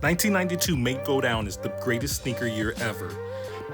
1992 may go down as the greatest sneaker year ever,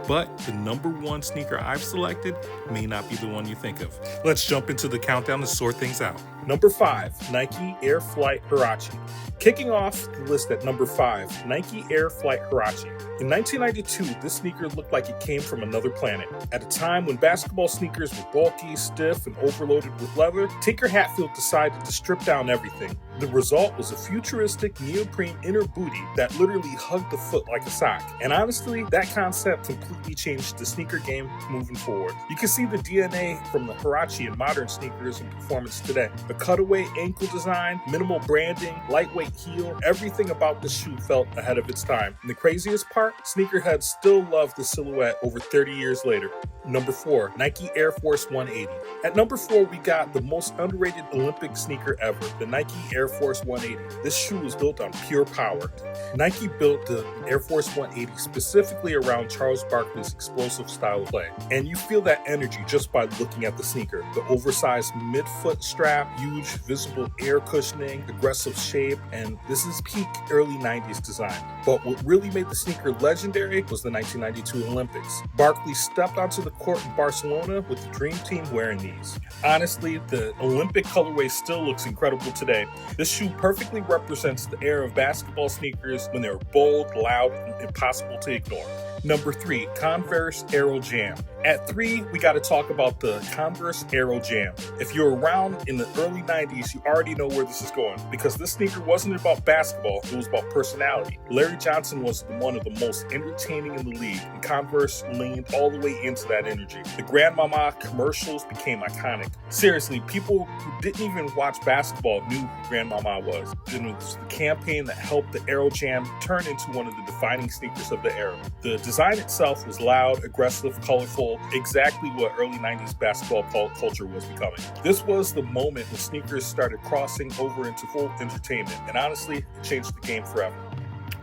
but the number one sneaker I've selected may not be the one you think of. Let's jump into the countdown to sort things out. Number 5, Nike Air Flight Huarache. Kicking off the list at number 5, Nike Air Flight Huarache. In 1992, this sneaker looked like it came from another planet. At a time when basketball sneakers were bulky, stiff, and overloaded with leather, Tinker Hatfield decided to strip down everything. The result was a futuristic neoprene inner booty that literally hugged the foot like a sock. And honestly, that concept completely changed the sneaker game moving forward. You can see the DNA from the Huarache in modern sneakers and performance today. The cutaway ankle design, minimal branding, lightweight heel, everything about the shoe felt ahead of its time. And the craziest part, sneakerheads still love the silhouette over 30 years later. Number 4, Nike Air Force 180. At number 4, we got the most underrated Olympic sneaker ever, the Nike Air Force 180. This shoe was built on pure power. Nike built the Air Force 180 specifically around Charles Barkley's explosive style of play. And you feel that energy just by looking at the sneaker. The oversized midfoot strap, huge visible air cushioning, aggressive shape, and this is peak early 90s design. But what really made the sneaker legendary was the 1992 Olympics. Barkley stepped onto the court in Barcelona with the Dream Team wearing these. Honestly, the Olympic colorway still looks incredible today. This shoe perfectly represents the era of basketball sneakers when they were bold, loud, and impossible to ignore. Number 3, Converse Aero Jam. At 3, we got to talk about the Converse Aero Jam. If you're around in the early 90s, you already know where this is going because this sneaker wasn't about basketball, it was about personality. Larry Johnson was one of the most entertaining in the league, and Converse leaned all the way into that energy. The Grandmama commercials became iconic. Seriously, people who didn't even watch basketball knew who Grandmama was. And it was the campaign that helped the Aero Jam turn into one of the defining sneakers of the era. The design itself was loud, aggressive, colorful, exactly what early 90s basketball culture was becoming. This was the moment when sneakers started crossing over into full entertainment, and honestly, it changed the game forever.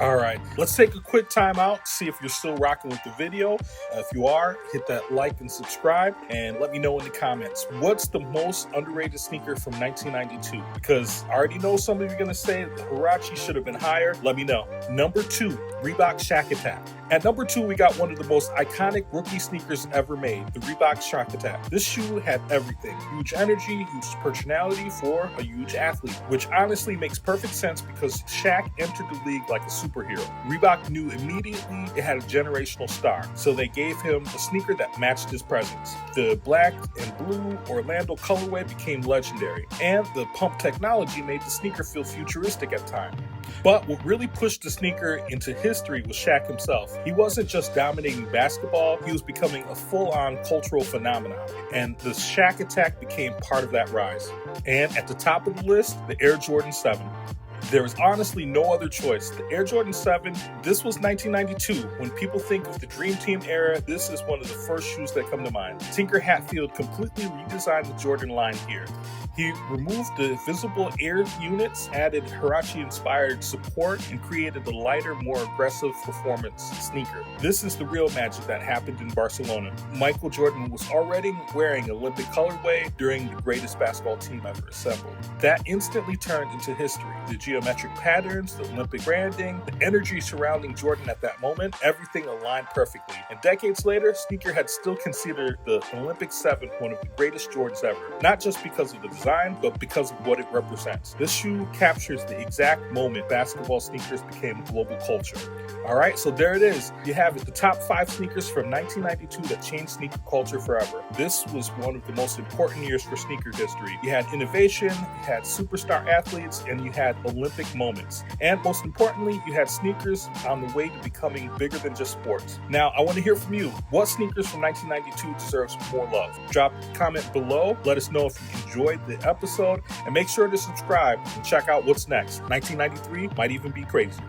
All right, let's take a quick time out, see if you're still rocking with the video. If you are, hit that like and subscribe, and let me know in the comments, what's the most underrated sneaker from 1992? Because I already know some of you are going to say the Huarache should have been higher. Let me know. Number 2, Reebok Shaq Attaq. At number 2, we got one of the most iconic rookie sneakers ever made, the Reebok Shaq Attaq. This shoe had everything. Huge energy, huge personality for a huge athlete, which honestly makes perfect sense because Shaq entered the league like a superhero. Reebok knew immediately it had a generational star, so they gave him a sneaker that matched his presence. The black and blue Orlando colorway became legendary, and the pump technology made the sneaker feel futuristic at times. But what really pushed the sneaker into history was Shaq himself. He wasn't just dominating basketball, he was becoming a full-on cultural phenomenon, and the Shaq Attaq became part of that rise. And at the top of the list, the Air Jordan VII. There is honestly no other choice. The Air Jordan VII, this was 1992. When people think of the Dream Team era, this is one of the first shoes that come to mind. Tinker Hatfield completely redesigned the Jordan line here. He removed the visible air units, added Huarache-inspired support, and created the lighter, more aggressive performance sneaker. This is the real magic that happened in Barcelona. Michael Jordan was already wearing Olympic colorway during the greatest basketball team ever assembled. That instantly turned into history. The geometric patterns, the Olympic branding, the energy surrounding Jordan at that moment, everything aligned perfectly. And decades later, sneakerheads still consider the Olympic 7 one of the greatest Jordans ever, not just because of the design, but because of what it represents. This shoe captures the exact moment basketball sneakers became global culture. All right, so there it is. You have it, the top 5 sneakers from 1992 that changed sneaker culture forever. This was one of the most important years for sneaker history. You had innovation, you had superstar athletes, and you had Olympic moments. And most importantly, you had sneakers on the way to becoming bigger than just sports. Now, I want to hear from you. What sneakers from 1992 deserves more love? Drop a comment below. Let us know if you enjoyed the episode, and make sure to subscribe and check out what's next. 1993 might even be crazy.